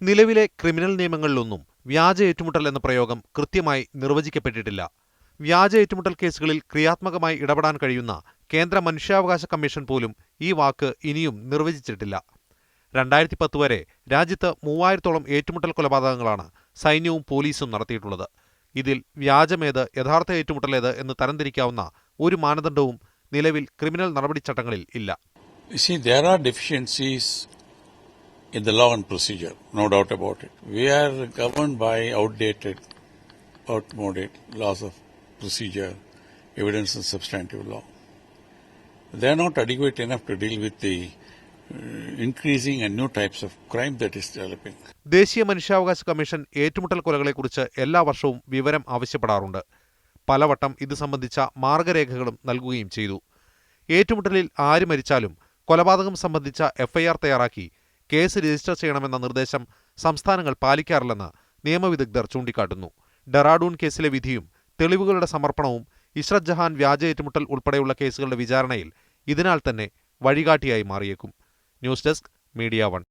നിലവിലെ ക്രിമിനൽ നിയമങ്ങളിലൊന്നും വ്യാജ ഏറ്റുമുട്ടൽ എന്ന പ്രയോഗം കൃത്യമായി നിർവചിക്കപ്പെട്ടിട്ടില്ല. വ്യാജ ഏറ്റുമുട്ടൽ കേസുകളിൽ ക്രിയാത്മകമായി ഇടപെടാൻ കഴിയുന്ന കേന്ദ്ര മനുഷ്യാവകാശ കമ്മീഷൻ പോലും ഈ വാക്ക് ഇനിയും നിർവചിച്ചിട്ടില്ല. 2010 വരെ രാജ്യത്ത് 3000-ഓളം ഏറ്റുമുട്ടൽ കൊലപാതകങ്ങളാണ് സൈന്യവും പോലീസും നടത്തിയിട്ടുള്ളത്. ഇതിൽ വ്യാജമേത് യഥാർത്ഥ ഏറ്റുമുട്ടലേത് എന്ന് തരംതിരിക്കാവുന്ന ഒരു മാനദണ്ഡവും നിലവിൽ ക്രിമിനൽ നടപടിച്ചട്ടങ്ങളിൽ ഇല്ല. There are deficiencies in the law and procedure, no doubt about it. We are governed by outmoded laws of procedure, evidence and substantive law. They are not adequate enough to deal with the increasing and new types of crime that is developing. ദേശീയ മനുഷ്യാവകാശ commission ഏറ്റുമുട്ടൽ കൊലകളെക്കുറിച്ച് എല്ലാ വർഷവും വിവരം ആവശ്യപ്പെടാറുണ്ട്. പലവട്ടം ഇത് സംബന്ധിച്ച മാർഗരേഖകളും നൽകുകയും ചെയ്തു. ഏറ്റുമുട്ടലിൽ ആര് മരിച്ചാലും കൊലപാതകം സംബന്ധിച്ച FIR തയ്യാറാക്കി കേസ് രജിസ്റ്റർ ചെയ്യണമെന്ന നിർദ്ദേശം സംസ്ഥാനങ്ങൾ പാലിക്കാറില്ലെന്ന് നിയമവിദഗ്ധർ ചൂണ്ടിക്കാട്ടുന്നു. ഡെറാഡൂൺ കേസിലെ വിധിയും തെളിവുകളുടെ സമർപ്പണവും ഇസ്രത് ജഹാൻ വ്യാജ ഏറ്റുമുട്ടൽ ഉൾപ്പെടെയുള്ള കേസുകളുടെ വിചാരണയിൽ ഇതിനാൽ തന്നെ വഴികാട്ടിയായി മാറിയേക്കും. News desk, media 1.